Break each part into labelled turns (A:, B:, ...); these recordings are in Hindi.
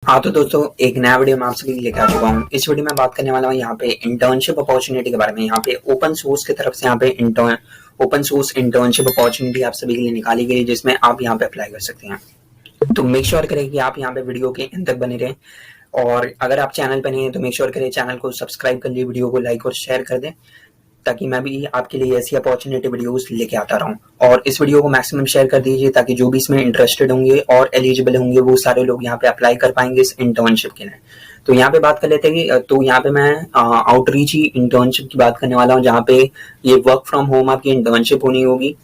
A: हाँ तो दोस्तों एक नया वीडियो मैं आप सभी के लिए लेकर आ चुका हूँ। इस वीडियो में बात करने वाला हूँ यहाँ पे इंटर्नशिप अपॉर्चुनिटी के बारे में। यहाँ पे ओपन सोर्स की तरफ से यहाँ पे ओपन सोर्स इंटर्नशिप अपॉर्चुनिटी आप सभी के लिए निकाली गई, जिसमें आप यहाँ पे अप्लाई कर सकते हैं। तो मेक श्योर करें कि आप यहाँ पे वीडियो के अंत तक बने रहें, और अगर आप चैनल पर नहीं है तो मेक श्योर करें चैनल को सब्सक्राइब कर लिए, वीडियो को लाइक और शेयर कर दें, ताकि मैं भी आपके लिए ऐसी अपॉर्चुनिटी वीडियोस लेके आता रहूं। और इस वीडियो को मैक्सिमम शेयर कर दीजिए, ताकि जो भी इसमें इंटरेस्टेड होंगे और एलिजिबल होंगे वो सारे लोग यहाँ पे अप्लाई कर पाएंगे इस इंटर्नशिप के लिए। तो यहाँ पे बात कर लेते हैं कि तो यहाँ पे मैं आउटरीच ही इंटर्नशिप की बात करने वाला हूँ, जहाँ पे ये वर्क फ्रॉम होम आपकी इंटर्नशिप होनी होगी।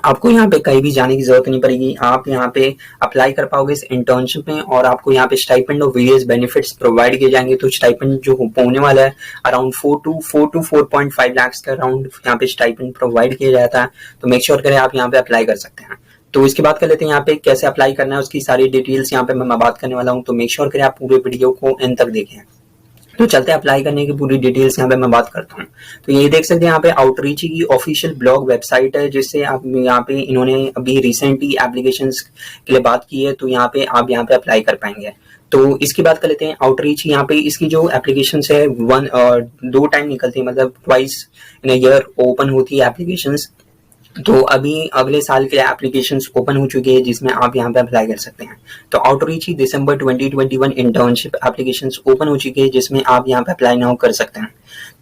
A: आपको यहाँ पे कहीं भी जाने की जरूरत नहीं पड़ेगी। आप यहाँ पे अप्लाई कर पाओगे इस इंटर्नशिप में, और आपको यहाँ पे स्टाइपेंड और वेरियस बेनिफिट्स प्रोवाइड किए जाएंगे। तो स्टाइपेंड जो होने वाला है अराउंड 4 to 4.5 लाख का अराउंड यहाँ पे स्टाइपेंड प्रोवाइड किया जाता है। तो मेक श्योर करें आप यहाँ पे अप्लाई कर सकते हैं। तो इसके बाद कर लेते हैं यहाँ पे कैसे अप्लाई करना है, उसकी सारी डिटेल्स यहाँ पे मैं बात करने वाला हूँ। तो मेक श्योर करें आप पूरे वीडियो को एंड तक देखें। तो चलते हैं अप्लाई करने की पूरी डिटेल्स यहाँ पे मैं बात करता हूँ। तो ये देख सकते हैं यहाँ पे आउटरीच की ऑफिशियल ब्लॉग वेबसाइट है, जिससे आप यहाँ पे इन्होंने अभी रिसेंटली एप्लीकेशंस के लिए बात की है। तो यहाँ पे आप यहाँ पे अप्लाई कर पाएंगे। तो इसकी बात कर लेते हैं। आउटरीच यहाँ पे इसकी जो एप्लीकेशन है दो टाइम निकलती है, मतलब ट्वाइस इन ईयर ओपन होती है एप्लीकेशंस। तो अभी अगले साल के एप्लीकेशंस ओपन हो चुकी है, जिसमें आप यहाँ पे अप्लाई कर सकते हैं। तो आउटरीच ही दिसंबर 2021 इंटर्नशिप एप्लीकेशंस ओपन हो चुकी है, जिसमें आप यहाँ पे अप्लाई नाउ कर सकते हैं।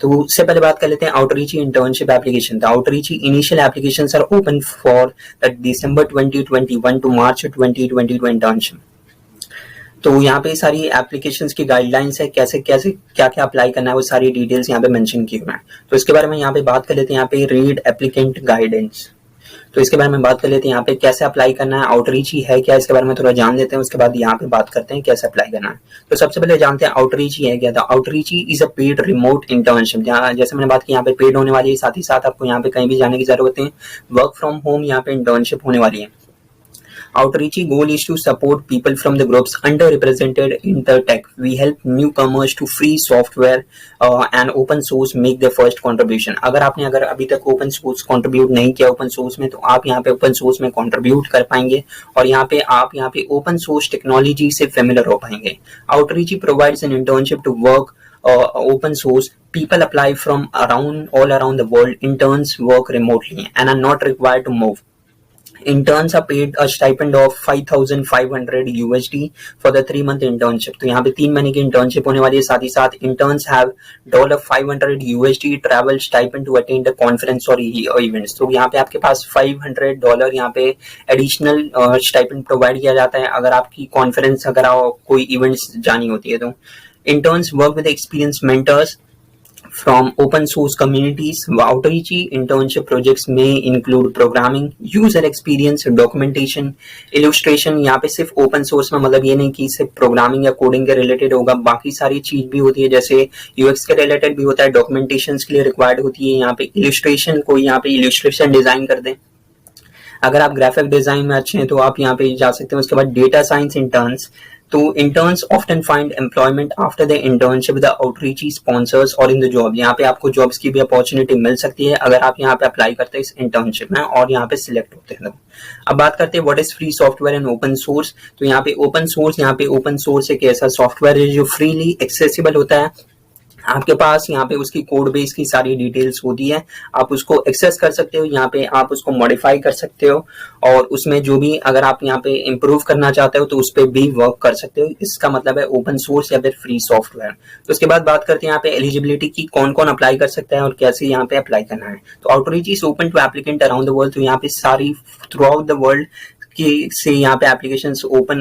A: तो उससे पहले बात कर लेते हैं आउटरीच ही इंटर्नशिप एप्लीकेशन। तो आउटरीच ही initial applications are open for the December 2021 to March 2022 internship. तो यहाँ पे सारी एप्लीकेशंस की गाइडलाइंस है, कैसे कैसे क्या क्या अप्लाई करना है, वो सारी डिटेल्स यहाँ पे मेंशन की हुई है। तो इसके बारे में यहाँ पे बात कर लेते हैं। यहाँ पे रीड एप्लीकेंट गाइडेंस, तो इसके बारे में बात कर लेते हैं। यहाँ पे कैसे अप्लाई करना है, आउटरीच ही है क्या, इसके बारे में थोड़ा जान लेते हैं। उसके बाद यहाँ पे बात करते हैं कैसे अप्लाई करना है। तो सबसे पहले जानते हैं आउटरीच ही है क्या। था outreach he is a paid remote internship, जहाँ जैसे मैंने बात की यहाँ पे पेड होने वाली है, साथ ही साथ आपको यहाँ पे कहीं भी जाने की जरूरत नहीं, वर्क फ्रॉम होम यहाँ पे इंटर्नशिप होने वाली है। Outreach goal is to support people from the groups underrepresented in the tech. We help newcomers to free software and open source make their first contribution. अगर अभी तक open source contribute नहीं किया open source में, तो आप यहाँ पे open source में contribute कर पाएंगे, और यहाँ पे आप यहाँ पे open source technology से familiar हो पाएंगे। Outreach provides an internship to work open source. People apply from all around the world. Interns work remotely and are not required to move. Interns are paid a stipend of 5,500 USD for the 3 month internship. तो यहाँ पे 3 महीने की इंटर्नशिप होने वाली है। साथ ही साथ interns have $500 USD travel stipend to attend the conference और events. तो यहाँ पे आपके पास $500 यहाँ पे एडिशनल स्टाइपेंड प्रोवाइड किया जाता है अगर आपकी कॉन्फ्रेंस अगर कोई इवेंट्स जानी होती है। तो interns work with experienced mentors from open source communities. Outreach internship projects may include programming, user experience, documentation, illustration. यहाँ पे सिर्फ open source में मतलब ये नहीं कि सिर्फ प्रोग्रामिंग या कोडिंग के रिलेटेड होगा, बाकी सारी चीज भी होती है, जैसे यूएक्स के रिलेटेड भी होता है, डॉक्यूमेंटेशन के लिए रिक्वायर्ड होती है। यहाँ पे इलिस्ट्रेशन, कोई यहाँ पे इलिस्ट्रेशन डिजाइन कर दें, अगर आप ग्राफिक डिजाइन में अच्छे हैं तो आप यहाँ पे जा सकते हैं। उसके बाद डेटा साइंस इंटर्न्स, तो interns often find employment after the internship with outreach sponsors और इन द जॉब। यहाँ पे आपको जॉब्स की भी अपॉर्चुनिटी मिल सकती है अगर आप यहाँ पे अप्लाई करते हैं इस इंटर्नशिप में और यहाँ पे सिलेक्ट होते हैं। अब बात करते हैं what is free software and open source. तो यहाँ पे ओपन सोर्स एक ऐसा सॉफ्टवेयर है जो फ्रीली एक्सेसिबल होता है। आपके पास यहाँ पे उसकी कोड बेस की सारी डिटेल्स होती है, आप उसको एक्सेस कर सकते हो, यहाँ पे आप उसको मॉडिफाई कर सकते हो, और उसमें जो भी अगर आप यहाँ पे इम्प्रूव करना चाहते हो तो उस पर भी वर्क कर सकते हो। इसका मतलब है ओपन सोर्स या फिर फ्री सॉफ्टवेयर। तो उसके बाद बात करते हैं यहाँ पे एलिजिबिलिटी की, कौन कौन अप्लाई कर सकता है और कैसे यहाँ पे अप्लाई करना है। तो outreach is open to applicant around the world. तो यहाँ पे सारी थ्रू आउट द वर्ल्ड की से यहाँ पे एप्लीकेशन ओपन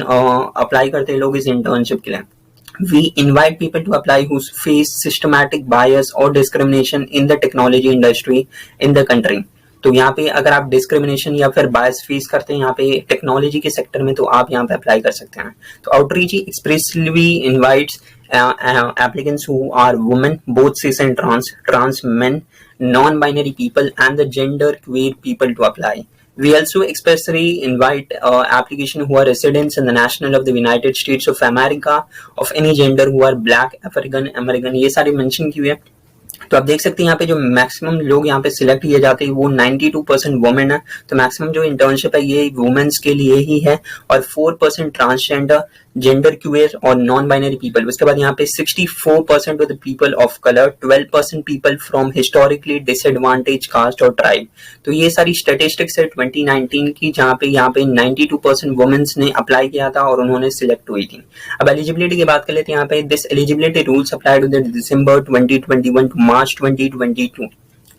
A: अप्लाई करते हैं लोग इस इंटर्नशिप के लिए। We invite people to apply who face systematic bias or discrimination in the technology industry in the country. तो यहाँ पे अगर आप डिस्क्रिमिनेशन या फिर बायस फेस करते हैं यहाँ पे टेक्नोलॉजी के सेक्टर में, तो आप यहाँ पे अप्लाई कर सकते हैं। तो outreach expressly invites applicants who are women, both cis and trans men, non-binary people and the gender queer people to apply. We also expressly invite application who are residents in the national of the United States of America of any gender, who are black, African American, ये सारी मेंशन की हुई है। तो आप देख सकते हैं यहाँ पे जो मैक्सिमम लोग यहाँ पे सिलेक्ट किए जाते हैं वो 92% वुमेन है। तो मैक्सिमम जो इंटर्नशिप है ये वुमेन्स के लिए ही है, और 4% ट्रांसजेंडर, जेंडर क्यूअर और नॉन बाइनरी पीपल। उसके बाद यहाँ पे 64% of the people of colour, 12% people from historically disadvantage caste और ट्राइब। तो ये सारी स्टेटिस्टिक्स है 2019 की, जहाँ पे 92% वुमेन्स ने अप्लाई किया था और उन्होंने सिलेक्ट हुई थी। अब एलिजिबिलिटी की बात कर लेते हैं। यहाँ पे this eligibility rules apply to December 2021 to March 2022।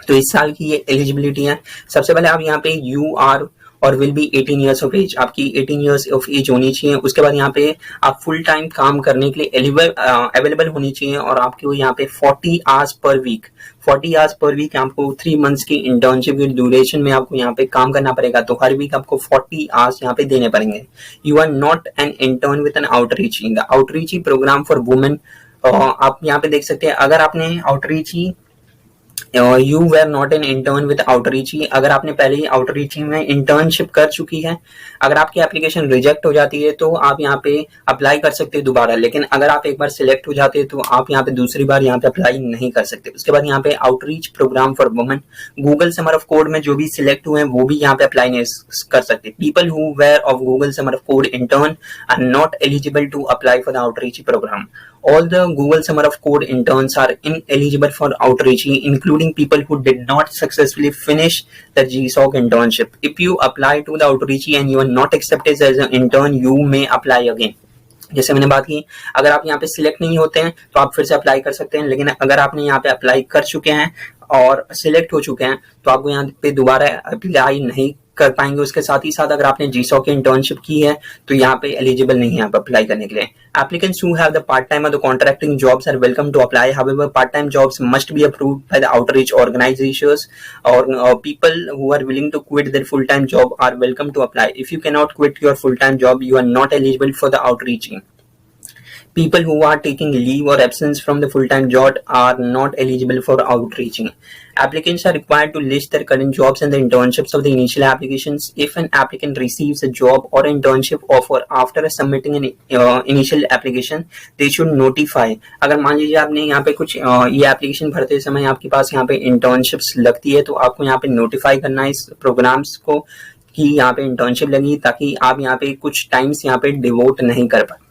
A: तो इस साल की ये एलिजिबिलिटी है। सबसे पहले आप यहाँ पे you are or will be 18 years of age, आपकी 18 ईयर्स ऑफ एज होनी चाहिए। उसके बाद यहाँ पे आप फुल टाइम काम करने के लिए अवेलेबल होनी चाहिए, और आपको यहाँ पे 40 hours per week, 40 hours per week आपको 3 मंथ्स की इंटर्नशिप की ड्यूरेशन में आपको यहाँ पे काम करना पड़ेगा। तो हर वीक आपको 40 आवर्स यहाँ पे देने पड़ेंगे। You are not an intern with an Outreachy, the Outreachy program for women. आप यहाँ पे देख सकते हैं, अगर आपने Outreachy you were not an intern with Outreachy, अगर आपने पहले ही आउटरीची में इंटर्नशिप कर चुकी है, अगर आपकी एप्लीकेशन रिजेक्ट हो जाती है तो आप यहाँ पे अप्लाई कर सकते हैं दोबारा। लेकिन अगर आप एक बार सिलेक्ट हो जाते हैं तो आप यहाँ पे दूसरी बार यहाँ पे अप्लाई नहीं कर सकते। उसके बाद यहाँ पे outreach programme for women, Google summer of code में जो भी सिलेक्ट हुए हैं वो भी यहाँ पे अप्लाई नहीं कर सकते। People who were of Google summer of code intern are not eligible to apply for the outreach programme. All the Google Summer of Code interns are ineligible for outreach, including people who did not successfully finish the GSOC internship. If you apply to the outreach and you are not accepted as an intern, you may apply again. जैसे मैंने बात की, अगर आप यहाँ पे सिलेक्ट नहीं होते हैं तो आप फिर से अप्लाई कर सकते हैं, लेकिन अगर आपने यहाँ पे अप्लाई कर चुके हैं और सिलेक्ट हो चुके हैं तो आपको यहाँ पे दोबारा अप्लाई नहीं कर पाएंगे। उसके साथ ही साथ अगर आपने जीसॉक की इंटर्नशिप की है तो यहाँ पे एलिजिबल नहीं है आप अप्लाई करने के लिए। Applicants who have the part-time or the contracting jobs are welcome to apply. However, part-time jobs must be approved by the outreach organizations, or people who are willing to quit their full-time job are welcome to apply. If you cannot quit your full-time job, you are not eligible for the outreaching. People who are taking leave or absence from the full-time job are not eligible for outreaching. Applicants are required to list their current jobs and the internships of the initial applications. If an applicant receives a job or internship offer after submitting an initial application, they should notify. अगर मान लीजिए आपने यहाँ पे कुछ ये एप्लीकेशन भरते समय आपके पास यहाँ पे इंटर्नशिप्स लगती है तो आपको यहाँ पे नोटिफाई करना है इस प्रोग्राम्स को कि यहाँ पे इंटर्नशिप लगी, ताकि आप यहाँ पे कुछ टाइम्स यहाँ पे डिवोट नहीं कर पाए।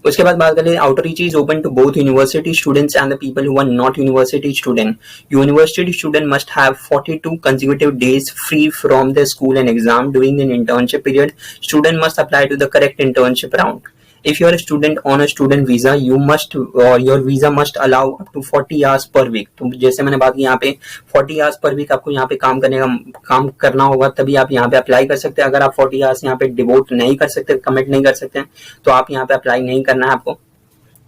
A: उसके बाद बात करें, outreach is open to both university students and the people who are not university student. University student must have 42 consecutive days free from the school and exam during an internship period. Student must apply to the correct internship round. If you are a student on a student visa, your visa must allow up to 40 hours per week. तो जैसे मैंने बात की यहाँ पे 40 hours per week आपको यहाँ पे काम करना होगा, तभी आप यहाँ पे अप्लाई कर सकते हैं। अगर आप 40 hours यहाँ पे डिवोट नहीं कर सकते, कमिट नहीं कर सकते तो आप यहाँ पे अप्लाई नहीं करना है आपको।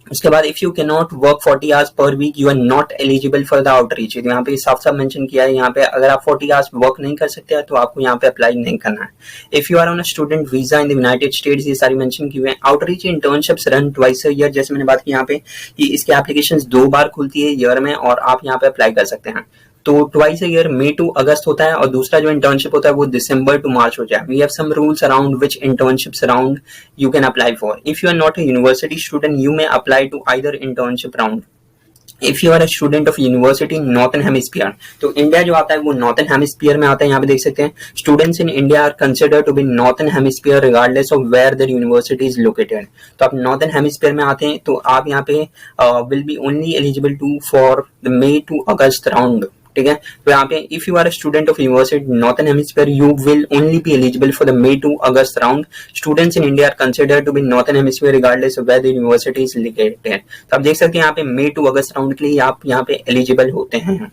A: उसके बाद if you can not work 40 hours per week you are not eligible for the outreach. यहाँ पे साफ साफ मेंशन किया है यहाँ पे, अगर आप 40 आवर्स वर्क नहीं कर सकते तो आपको यहाँ पे अप्लाई नहीं करना है। If you are on a student visa in the United States, ये सारी मेंशन की हुए हैं। Outreach internships run twice a year, जैसे मैंने बात की यहाँ पे इसकी एप्लीकेशन 2 बार खुलती है ईयर में और आप यहाँ पे अप्लाई कर सकते हैं। तो twice a year May to August होता है, और दूसरा जो इंटर्नशिप होता है वो दिसंबर टू मार्च होता है। We have some rules around which internships around you can apply for. If you are not a university student, you may apply to either internship round. If you are a student of university Northern Hemisphere, तो इंडिया जो आता है वो Northern Hemisphere में आता है। यहाँ पे देख सकते हैं, students in India are considered to be Northern Hemisphere regardless of where their university is located. तो आप Northern Hemisphere में आते हैं तो आप यहाँ पे will be only eligible to for the May to August round. ठीक है, तो यहाँ पे if you are a student of university northern hemisphere you will only be eligible for the May to August round. Students in India are considered to be northern hemisphere regardless of where the university is located. तो आप देख सकते हैं यहाँ पे May to August राउंड के लिए आप यहाँ पे एलिजिबल होते हैं।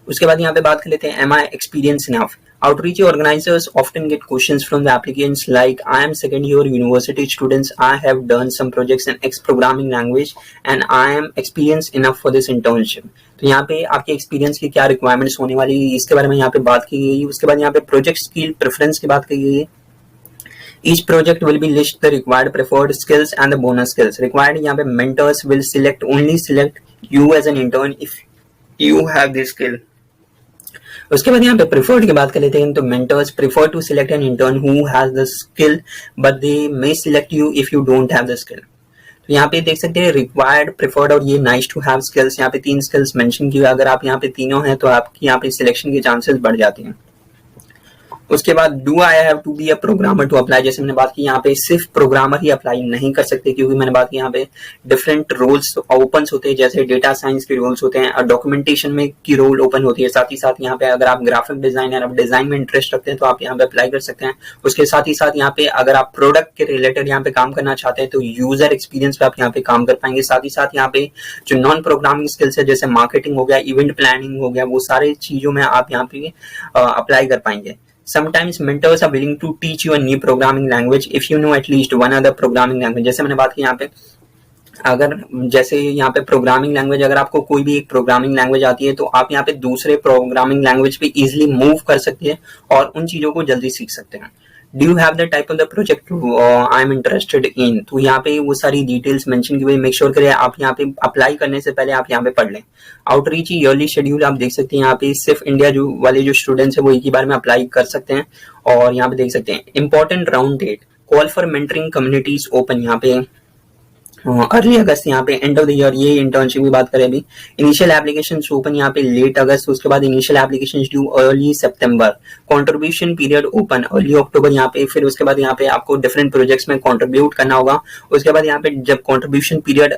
A: उसके बाद यहाँ पे बात कर लेते हैं, am I experience enough. Outreach organizers often get questions from the applicants like, I am second year university students, I have done some projects in X programming language and I am experienced enough for this internship. तो यहाँ पे आपके एक्सपीरियंस की क्या रिक्वायरमेंट्स होने वाली है इसके बारे में यहाँ पे बात की गई है। उसके बाद यहाँ पे प्रोजेक्ट स्किल प्रेफरेंस की बात की गई है। Each project will be list the required preferred skills and the bonus skills required। यहाँ पे mentors will only select you as an intern if you have this skill। उसके बाद यहाँ पे प्रिफर्ड की बात कर लेते हैं, तो mentors prefer to select an intern who has the skill but they may select you if you don't have the skill. तो यहाँ पे देख सकते हैं रिक्वायर्ड, प्रेफर्ड और ये नाइस टू हैव स्किल्स, यहाँ पे 3 स्किल्स मेंशन की हुई। अगर आप यहाँ पे तीनों हैं तो आपकी यहाँ पे सिलेक्शन के चांसेस बढ़ जाते हैं। उसके बाद do I have to be a programmer to apply, जैसे मैंने बात की यहाँ पे सिर्फ प्रोग्रामर ही अप्लाई नहीं कर सकते, क्योंकि मैंने बात की यहाँ पे डिफरेंट रोल्स ओपन होते हैं, जैसे डेटा साइंस के रोल्स होते हैं और डॉक्यूमेंटेशन में की रोल ओपन होती है। साथ ही साथ यहाँ पे अगर आप ग्राफिक डिजाइनर, आप डिजाइन में इंटरेस्ट रखते हैं तो आप यहाँ पे अप्लाई कर सकते हैं। उसके साथ ही साथ यहाँ पे अगर आप प्रोडक्ट के रिलेटेड यहाँ पे काम करना चाहते हैं तो यूजर एक्सपीरियंस पे आप यहाँ पे काम कर पाएंगे। साथ ही साथ यहाँ पे जो नॉन प्रोग्रामिंग स्किल्स है, जैसे मार्केटिंग हो गया, इवेंट प्लानिंग हो गया, वो सारे चीजों में आप यहाँ पे अप्लाई कर पाएंगे। Sometimes mentors are willing to teach you a new programming language if you know at least one other programming language। जैसे मैंने बात की यहाँ पे अगर जैसे यहाँ पे प्रोग्रामिंग लैंग्वेज, अगर आपको कोई भी एक प्रोग्रामिंग लैंग्वेज आती है तो आप यहाँ पे दूसरे प्रोग्रामिंग लैंग्वेज पे इजिली मूव कर सकते हैं और उन चीजों को जल्दी सीख सकते हैं। Do you have the type of the project I am interested in, तो यहाँ पे वो सारी डिटेल्स मेंशन की हुई। मेक श्योर करें आप यहाँ पे अप्लाई करने से पहले आप यहाँ पे पढ़ लें। आउटरीच ईयरली शेड्यूल आप देख सकते हैं, यहाँ पे सिर्फ इंडिया जो वाले जो स्टूडेंट्स है वो एक ही बार में अप्लाई कर सकते हैं। और यहाँ पे देख सकते हैं important round date, call for mentoring communities open, यहाँ पे अर्ली अगस्त, यहाँ पे एंड ऑफ द ईयर, ये इंटर्नशिप की बात करें अभी। इनिशियल एप्लीकेशन ओपन यहाँ पे लेट अगस्त, उसके बाद इनिशियल एप्लीकेशन ड्यू अर्ली सितंबर, कंट्रीब्यूशन पीरियड ओपन अर्ली अक्टूबर यहाँ पे। फिर उसके बाद यहाँ पे आपको डिफरेंट प्रोजेक्ट्स में कंट्रीब्यूट करना होगा। उसके बाद यहाँ पे जब कंट्रीब्यूशन पीरियड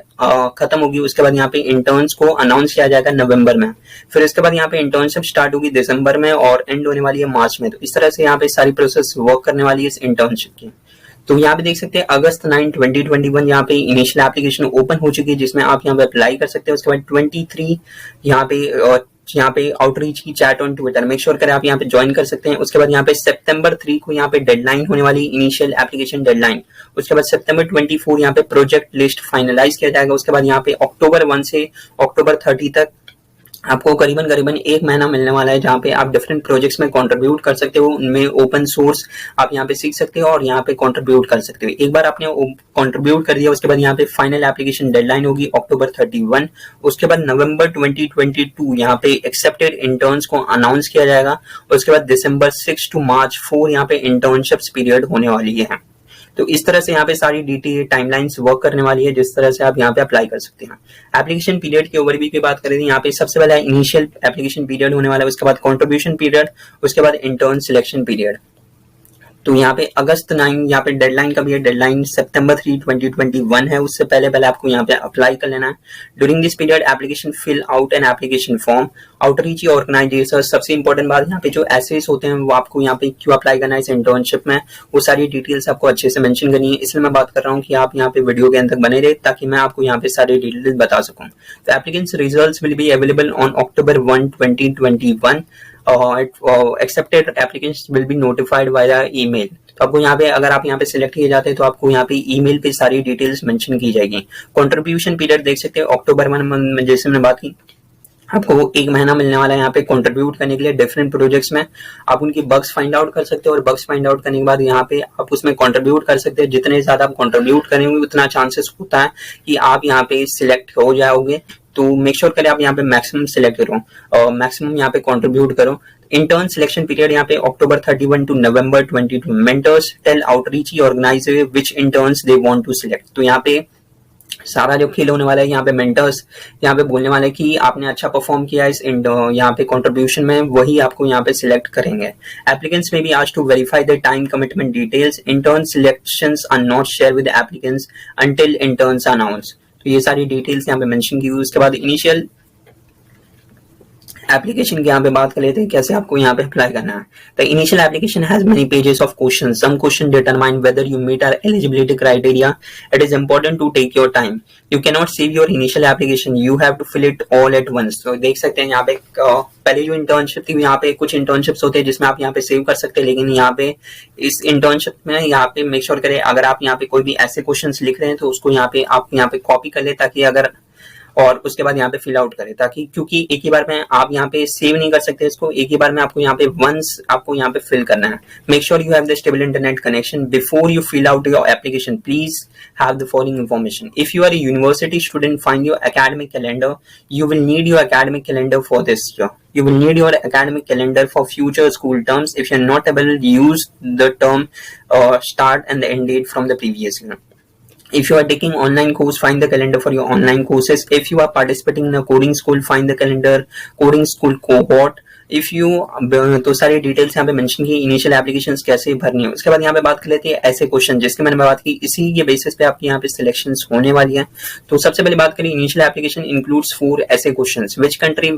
A: खत्म होगी उसके बाद यहाँ पे इंटर्न्स को अनाउंस किया जाएगा नवंबर में। फिर उसके बाद यहाँ पे इंटर्नशिप स्टार्ट होगी दिसंबर में और एंड होने वाली है मार्च में। तो इस तरह से यहाँ पे सारी प्रोसेस वर्क करने वाली है इस इंटर्नशिप की। तो यहाँ पे देख सकते हैं अगस्त 9 2021 यहाँ पे इनिशियल एप्लीकेशन ओपन हो चुकी है, जिसमें आप यहाँ पे अप्लाई कर सकते हैं। उसके बाद 23 यहाँ पे आउटरीच की chat on Twitter, make sure करें आप यहाँ पे ज्वाइन कर सकते हैं। उसके बाद यहाँ पे सितंबर 3 को यहाँ पे डेडलाइन होने वाली इनिशियल एप्लीकेशन डेडलाइन। उसके बाद सितंबर 24 यहाँ पे प्रोजेक्ट लिस्ट फाइनलाइज किया जाएगा। उसके बाद यहाँ पे अक्टूबर 1 से अक्टूबर 30 तक आपको करीबन एक महीना मिलने वाला है, जहाँ पे आप डिफरेंट प्रोजेक्ट्स में कंट्रीब्यूट कर सकते हो। उनमें ओपन सोर्स आप यहाँ पे सीख सकते हो और यहाँ पे कंट्रीब्यूट कर सकते हो। एक बार आपने कंट्रीब्यूट कर दिया उसके बाद यहाँ पे फाइनल एप्लीकेशन डेडलाइन होगी अक्टूबर 31। उसके बाद नवंबर 2022 यहाँ पे एक्सेप्टेड इंटर्न्स को अनाउंस किया जाएगा। उसके बाद दिसंबर 6 टू मार्च 4 यहाँ पे इंटर्नशिप्स पीरियड होने वाली है। तो इस तरह से यहाँ पे सारी डिटेल टाइमलाइंस वर्क करने वाली है, जिस तरह से आप यहाँ पे अप्लाई कर सकते हैं। एप्लीकेशन पीरियड के ओवरव्यू की बात करें, यहाँ पे सबसे पहले इनिशियल एप्लीकेशन पीरियड होने वाला है, उसके बाद कंट्रीब्यूशन पीरियड, उसके बाद इंटर्न सिलेक्शन पीरियड। तो यहाँ पे अगस्त 9 यहाँ पे डेडलाइन का भी है, डेडलाइन सितंबर 3 2021 है। उससे पहले आपको यहाँ पे अप्लाई कर लेना है। During this period application fill out an application form, outreach organisation. सबसे इंपॉर्टेंट बात यहाँ पे जो एसेस होते हैं वो आपको यहाँ पे क्यों अप्लाई करना है इस इंटर्नशिप में, वो सारी डिटेल्स आपको अच्छे से मेंशन करनी है। इसलिए मैं बात कर रहा हूँ कि आप यहाँ पे वीडियो के अंत तक बने रहे ताकि मैं आपको यहाँ पे सारी डिटेल्स बता सकूँ। तो applicants results will be available on October 1 2021 accepted applicants will be notified via email. तो आपको यहाँ पे अगर आप यहाँ पे सिलेक्ट किए जाते हैं तो आपको यहाँ पे ईमेल पे सारी डिटेल्स मेंशन की जाएगी। कंट्रीब्यूशन पीरियड देख सकते हैं अक्टूबर में, जैसे मैंने बात की आपको एक महीना मिलने वाला है यहाँ पे कंट्रीब्यूट करने के लिए डिफरेंट प्रोजेक्ट्स में। आप उनकी बग्स फाइंड आउट कर सकते हो और बग्स फाइंड आउट करने के बाद यहाँ पे आप उसमें कंट्रीब्यूट कर सकते हैं। जितने ज्यादा आप कंट्रीब्यूट करेंगे उतना चांसेस होता है कि आप यहाँ पे सिलेक्ट हो जाओगे। तो मेक श्योर करें आप यहाँ पे मैक्सिमम सिलेक्ट करो और मैक्सिमम यहाँ पे कंट्रीब्यूट करो। इंटर्न सिलेक्शन पीरियड यहाँ पे October 31 to November 22। Mentors tell outreach organise which interns they want to select. तो यहाँ पे सारा जो खेल होने वाला है, यहाँ पे मेंटर्स यहाँ पे बोलने वाले कि आपने अच्छा परफॉर्म किया इस यहाँ पे कंट्रीब्यूशन में, वही आपको यहाँ पे सिलेक्ट करेंगे। एप्लीकेंट्स में भी ask to verify the time commitment details. Intern selections are not share with applicants until interns announce. तो ये सारी डिटेल्स यहाँ पे मेंशन की हुई। उसके बाद इनिशियल एप्लीकेशन की यहाँ पे बात कर लेते हैं कैसे आपको यहाँ पे अप्लाई करना है। The initial application has many pages of question, some question determine whether you meet our eligibility criteria. It is important to take your time, you can not save your initial application, you have to fill it all at once. तो देख सकते हैं यहाँ पे पहले जो इंटर्नशिप थी, यहाँ पे कुछ इंटर्नशिप्स होते हैं जिसमें आप यहाँ पे सेव कर सकते हैं, लेकिन यहाँ पे इस इंटर्नशिप में यहाँ पे मेक श्योर करें अगर आप यहाँ पे कोई भी ऐसे क्वेश्चंस लिख रहे हैं तो उसको यहाँ पे आप यहाँ पे कॉपी कर ले, ताकि अगर और उसके बाद यहाँ पे फिल आउट करें, ताकि क्योंकि एक ही बार में आप यहाँ पे सेव नहीं कर सकते इसको, एक ही बार में आपको यहाँ पे वंस आपको यहाँ पे फिल करना है। Make sure you have the stable internet connection before you fill out your application. Please have the following information. If you are a university student, find your academic calendar. You will need your academic calendar for this year. You will need your academic calendar for future school terms. If you're not able to use the term start and the end date from the previous year. If you are taking online course, find the calendar for your online courses. If you are participating in a coding school, find the calendar, coding school cohort. If you, तो सारी डिटेल्स यहाँ पे मेंशन की, इनिशियल एप्लीकेशंस कैसे भरनी है। उसके बाद यहाँ पे बात कर लेते हैं ऐसे क्वेश्चन जिसके मैंने बात की, इसी के बेसिस पे आपकी यहाँ पे सिलेक्शंस होने वाली है। तो सबसे पहले बात करें, इनिशियल एप्लीकेशन इंक्लूड्स 4 ऐसे questions. Which country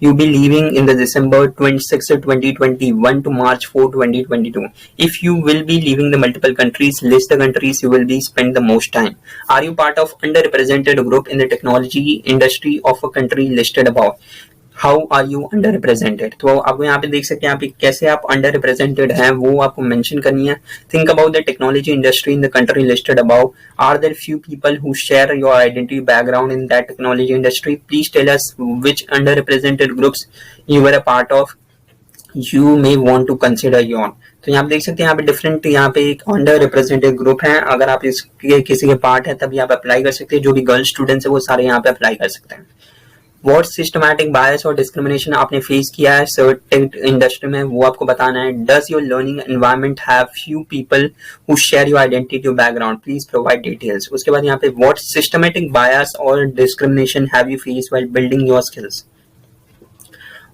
A: you be leaving in the December 26, 2021 to March 4, 2022. If you will be leaving the multiple countries, list the countries you will be spend the most time. Are you part of underrepresented group in the technology industry of a country listed above? How are you under represented. तो आपको यहाँ पे देख सकते हैं यहाँ पे कैसे आप अंडर रिप्रेजेंटेड हैं वो आपको मेंशन करनी है। Think about the technology industry in the country listed above. Are there few people who share your identity background in that technology industry. Please tell us which under represented groups you were a part of, you may want to consider your. तो यहाँ पे देख सकते हैं यहाँ पे डिफरेंट, यहाँ पे एक अंडर रिप्रेजेंटेड ग्रुप है। अगर आप इसके किसी के पार्ट है तभी आप अप्लाई कर सकते हैं। जो भी गर्ल स्टूडेंट्स है वो सारे यहाँ पे अप्लाई कर सकते हैं। वॉट सिस्टमैटिक बायस और डिस्क्रिमिनेशन आपने फेस किया है सर्टेन इंडस्ट्री में, वो आपको बताना है। Does your learning environment have few people who share your identity background, please provide details. उसके बाद यहाँ पे वॉट सिस्टमैटिक बायस और discrimination have you face while building your skills.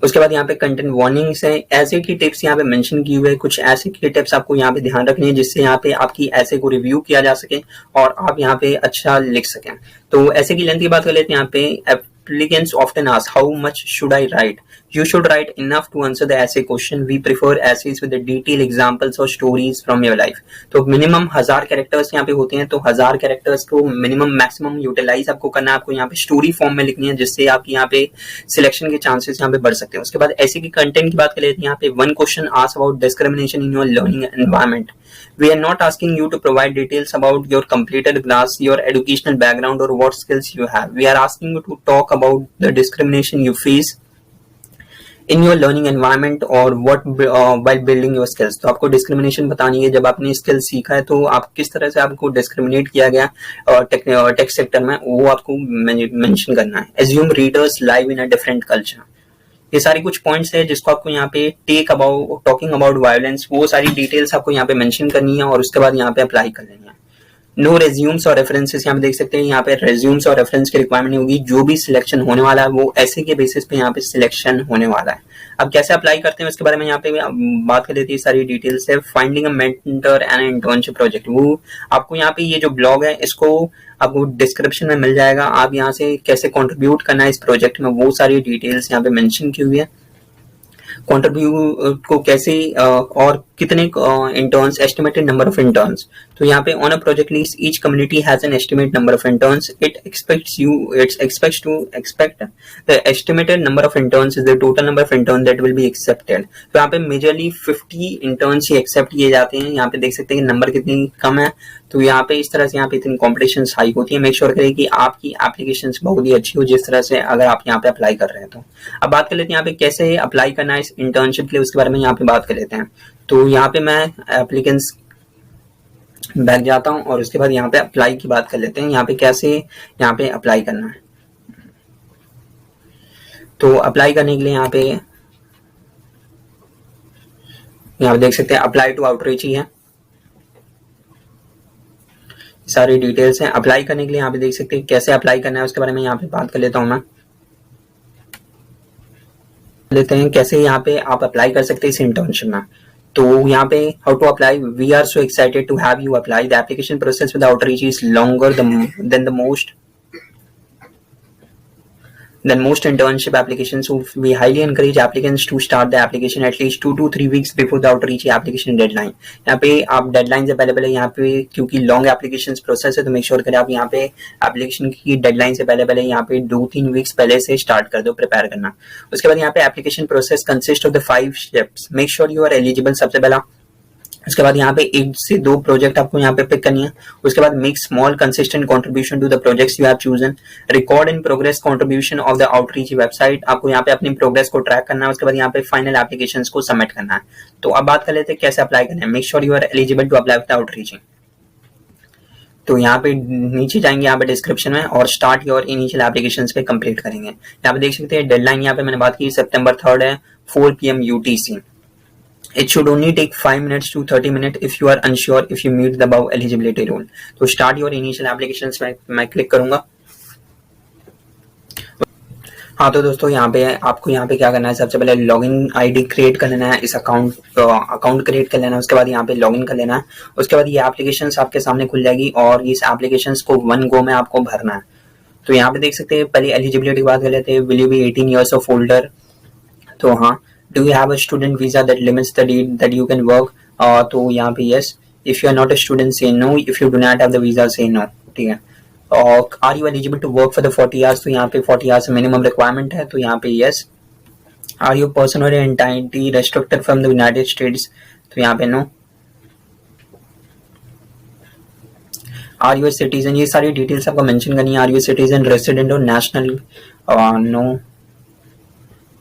A: उसके बाद यहाँ पे कंटेंट वार्निंग्स है, ऐसे की टिप्स यहाँ पे मेंशन की हुई है। कुछ ऐसे की टिप्स आपको यहाँ पे ध्यान रखनी है जिससे यहाँ पे आपकी ऐसे को रिव्यू किया जा सके और आप यहाँ पे अच्छा लिख सकें। तो ऐसे की लेंथ की बात कर लेते हैं। यहाँ पे applicants often ask how much should I write? You should write enough to answer the essay question. We prefer essays with the detailed examples or stories from your life. तो मिनिमम 1000 कैरेक्टर्स यहाँ पे होते हैं। तो 1000 कैरेक्टर्स को मिनिमम मैक्सिमम यूटिलाइज आपको करना है। आपको यहाँ पे स्टोरी फॉर्म में लिखनी है जिससे आपकी यहाँ पे सिलेक्शन के चांसेस यहाँ पे बढ़ सकते हैं। उसके बाद ऐसे की कंटेंट की बात कर लेते हैं। यहाँ पे one question asked about discrimination in your learning environment. We are not asking you to provide details about your completed class, your educational background or what skills you have. We are asking you to talk about the discrimination you face in your learning environment or what while building your skills. तो आपको डिस्क्रिमिनेशन बतानी है। जब आपने स्किल सीखा है तो आप किस तरह से आपको डिस्क्रिमिनेट किया गया टेक सेक्टर में, वो आपको मेंशन करना है। Assume readers live in a different culture. ये सारी कुछ पॉइंट्स है जिसको आपको यहाँ पे टॉकिंग अबाउट वायलेंस, वो सारी डिटेल्स आपको यहाँ पे मेंशन करनी है और उसके बाद यहाँ पे अप्लाई कर लेनी है। नो रेज्यूम्स और रेफरेंसेस, यहाँ पे देख सकते हैं यहाँ पे रेज्यूम्स और रेफरेंस की रिक्वायरमेंट नहीं होगी। जो भी सिलेक्शन होने वाला है वो ऐसे के बेसिस पे यहाँ पे सिलेक्शन होने वाला है। अब कैसे अप्लाई करते हैं उसके बारे में यहाँ पे बात कर लेते हैं। सारी डिटेल्स है। Finding a mentor and internship project, वो आपको यहाँ पे ये जो ब्लॉग है इसको आपको डिस्क्रिप्शन में मिल जाएगा। आप यहाँ से कैसे कंट्रीब्यूट करना है इस प्रोजेक्ट में वो सारी डिटेल्स यहाँ पे मेंशन की हुई है। कंट्रीब्यूट को कैसे और कितने interns, estimated number of interns. तो यहाँ पे on a project list each community has an estimated number of interns. It expect the estimated number of interns is the total number of intern that will be accepted. तो यहाँ पे मेजरली 50 इंटर्न्स ही एक्सेप्ट किए जाते हैं। यहाँ पे देख सकते हैं नंबर कितनी कम है। तो यहाँ पे इस तरह से यहाँ पे इतनी कॉम्पिटिशन हाई होती है। मेक श्योर करें कि आपकी एप्लीकेशन बहुत ही अच्छी हो जिस तरह से अगर आप यहाँ पे अप्लाई कर रहे हैं। तो अब बात कर लेते हैं यहाँ पे कैसे अप्लाई करना है इस इंटर्नशिप के लिए, उसके बारे में यहाँ पे बात कर लेते हैं। तो यहाँ पे मैं एप्लीकेंट्स बैक जाता हूँ और उसके बाद यहाँ पे अप्लाई की बात कर लेते हैं। यहाँ पे कैसे यहाँ पे अप्लाई करना है। तो अप्लाई करने के लिए यहाँ पे देख सकते हैं अप्लाई टू आउटरीच ही है, सारी डिटेल्स हैं। अप्लाई करने के लिए यहाँ पे देख सकते हैं कैसे अप्लाई करना है उसके बारे में यहाँ पे बात कर लेता हूँ मैं। लेते हैं कैसे यहाँ पे आप अप्लाई कर सकते हैं इस इंटर्नशिप में। तो यहाँ पे how to apply, we are so excited to have you apply. The application process with outreach is longer than most internship applications, so we highly encourage applicants to start the application at least 2 to 3 weeks before the outreach application deadline. यहाँ पे आप डेडलाइंस अवेलेबल है यहाँ पे, क्योंकि लॉन्ग एप्लीकेशन प्रोसेस है तो मेक श्योर करें आप यहाँ पे एप्लीकेशन की डेडलाइंस अवेलेबल है। यहाँ पे 2-3 वीक्स पहले से स्टार्ट कर दो प्रिपेयर करना। उसके बाद यहाँ पे application process consist of the 5 steps. Make sure you are eligible सबसे पहला। उसके बाद यहाँ पे 1 से 2 प्रोजेक्ट आपको यहाँ पे पिक करनी है। उसके बाद make small consistent contribution to the projects you have chosen. Record in progress contribution of the outreach website, आपको यहाँ पे अपनी प्रोग्रेस को ट्रैक करना है। उसके बाद यहाँ पे फाइनल एप्लीकेशंस को सबमिट करना है। तो अब बात कर लेते हैं कैसे अप्लाई करना है। Make sure you are eligible to apply with outreach. तो यहाँ पे नीचे जाएंगे यहाँ पे डिस्क्रिप्शन में और स्टार्ट योर इनिशियल एप्लीकेशंस पे कंप्लीट करेंगे। यहाँ पे देख सकते हैं डेडलाइन यहाँ पे मैंने बात की सितंबर 3 है 4 PM UTC। It should only take 5 minutes to 30 minutes if you are unsure if you meet the above eligibility rule. तो start your initial applications मैं क्लिक करूंगा। हाँ तो दोस्तों यहाँ पे आपको यहाँ पे क्या करना है, सबसे पहले लॉगिन आईडी क्रिएट कर लेना है, इस अकाउंट क्रिएट कर लेना है, उसके बाद यहाँ पे लॉगिन कर लेना है। उसके बाद ये एप्लीकेशंस आपके सामने खुल जाएगी और इस एप्लीकेशंस को वन गो में आपको भरना है। तो यहाँ पे देख सकते हैं, पहले एलिजिबिलिटी की बात कर लेते हैं। Will you be 18 years of older, तो हाँ। Do you have a student visa that limits the date that you can work, तो यहाँ पे yes. If you are not a student say no, if you do not have the visa say no, ठीक है। और are you eligible to work for the 40 hours, तो यहाँ पे 40 आवर्स मिनिमम रिक्वायरमेंट है, तो यहाँ पे यस। आर यू पर्सन और entity restricted from the United states, तो यहाँ पे नो। आर यू सिटीजन, ये सारी डिटेल्स आपको मेंशन करनी है। आर यू सिटीजन, रेसिडेंट और नेशनल, नो।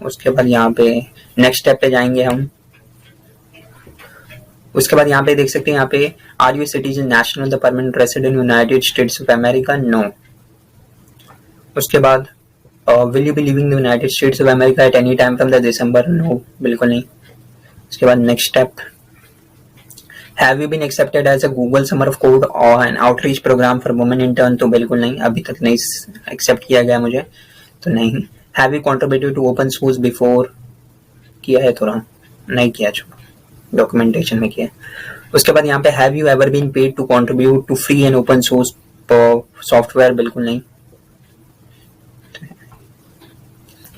A: उसके बाद यहाँ पे नेक्स्ट स्टेप पे जाएंगे हम। उसके बाद यहाँ पे देख सकते हैं, यहाँ पे are you citizen national the permanent resident United States of America, no. उसके बाद will you be living the United States of America at any time from the December, no, बिल्कुल नहीं। उसके बाद next step, have you been accepted as a Google summer of Code और an outreach programme for women intern, तो बिल्कुल नहीं, अभी तक नहीं एक्सेप्ट किया गया मुझे, तो नहीं। Have you contributed to open source before, किया है थोड़ा, नहीं किया, डॉक्यूमेंटेशन में किया। उसके बाद यहाँ पे have you ever been paid to contribute to free and open source software, बिल्कुल नहीं।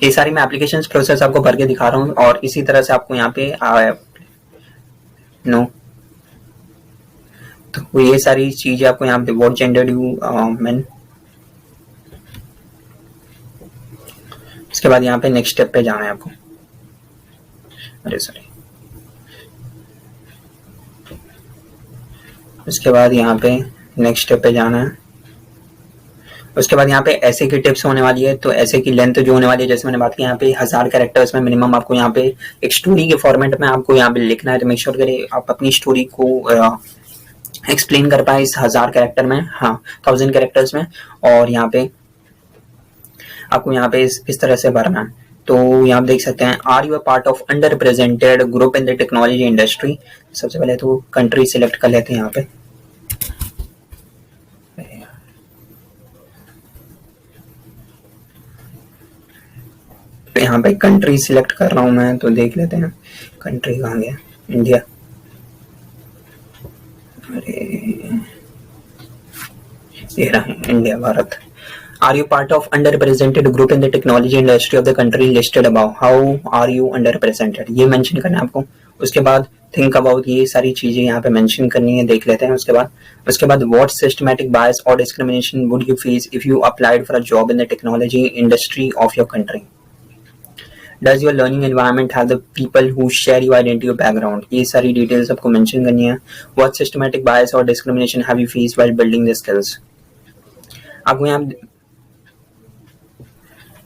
A: ये सारी मैं एप्लीकेशन प्रोसेस आपको भर के दिखा रहा हूँ और इसी तरह से आपको यहाँ पे नो। तो ये सारी चीजें आपको यहाँ पे व्हाट जेंडर यू मेन। उसके बाद यहाँ पे नेक्स्ट स्टेप पे जाना है आपको, अरे सॉरी। उसके बाद यहाँ पे नेक्स्ट स्टेप पे जाना है। उसके बाद यहाँ पे ऐसे की टिप्स होने वाली है, तो ऐसे की लेंथ जो होने वाली है, जैसे मैंने बात की, यहाँ पे 1000 कैरेक्टर्स में मिनिमम आपको यहाँ पे एक स्टोरी के फॉर्मेट में आपको यहाँ पे लिखना है। तो मेक श्योर करें आप अपनी स्टोरी को एक्सप्लेन कर पाए इस 1000 कैरेक्टर में, हाँ 1000 कैरेक्टर्स में। और यहाँ पे आपको यहाँ पे इस तरह से भरना है। तो यहाँ देख सकते हैं, are you a part of under represented group in the technology industry. सबसे पहले तो कंट्री सिलेक्ट कर लेते हैं यहाँ पे। यहाँ पे कंट्री सिलेक्ट कर रहा हूं मैं, तो देख लेते हैं कंट्री कहाँ गया, इंडिया। अरे ये रहा India, Bharat. Are you part of under represented group in the technology industry of the country listed above, how are you under represented, ये मेंशन करना है आपको। उसके बाद थिंक अबाउट, ये सारी चीजें यहाँ पे मेंशन करनी है, देख लेते हैं। उसके बाद व्हाट सिस्टमैटिक बायस और discrimination would you face if you applied for a job in the technology industry of your country. Does your learning environment have the people who share your identity or background? ये सारी डिटेल्स आपको मेंशन करनी है। What systematic bias or discrimination have you faced while building the skills?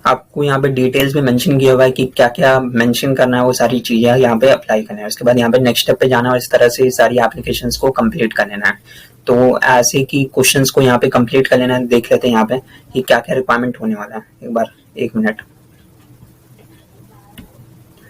A: आपको यहाँ पे डिटेल्स में मेंशन किया हुआ है कि क्या क्या मेंशन करना है, वो सारी चीजें यहाँ पे अप्लाई करना है। उसके बाद यहाँ पे नेक्स्ट स्टेप पे जाना है और इस तरह से सारी एप्लीकेशंस को कंप्लीट कर लेना है। तो ऐसे की क्वेश्चंस को यहाँ पे कंप्लीट कर लेना है। देख लेते हैं यहाँ पे कि क्या क्या रिक्वायरमेंट होने वाला है, एक बार 1 मिनट।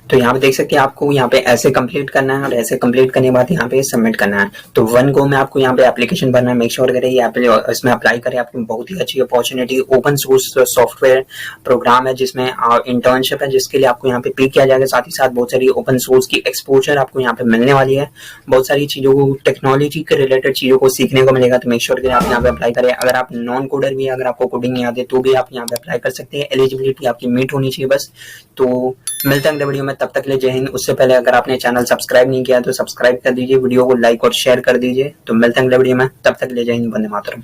A: तो यहाँ पे देख सकते हैं, आपको यहाँ पे ऐसे कंप्लीट करना है और ऐसे कंप्लीट करने के बाद यहाँ पे सबमिट करना है। तो वन गो में आपको यहाँ पे एप्लीकेशन भरना है। मेक श्योर करें ये इसमें अप्लाई करें, आपकी बहुत ही अच्छी opportunity. Open source software program है जिसमें इंटर्नशिप है, जिसके लिए आपको यहाँ पे पे किया जाएगा। साथ ही साथ बहुत सारी ओपन सोर्स की एक्सपोजर आपको यहाँ पे मिलने वाली है। बहुत सारी चीजों को, टेक्नोलॉजी के रिलेटेड चीजों को सीखने को मिलेगा। तो मेक श्योर करें आप यहाँ पे अप्लाई करें। अगर आप नॉन कोडर भी, अगर आपको कोडिंग नहीं आती तो भी आप यहाँ पे अप्लाई कर सकते हैं। एलिजिबिलिटी आपकी मीट होनी चाहिए बस। तो मिलते हैं अगले वीडियो में, तब तक के लिए जय हिंद। उससे पहले अगर आपने चैनल सब्सक्राइब नहीं किया तो सब्सक्राइब कर दीजिए, वीडियो को लाइक और शेयर कर दीजिए। तो मिलते हैं अगले वीडियो में, तब तक के लिए जय हिंद, वंदे मातरम।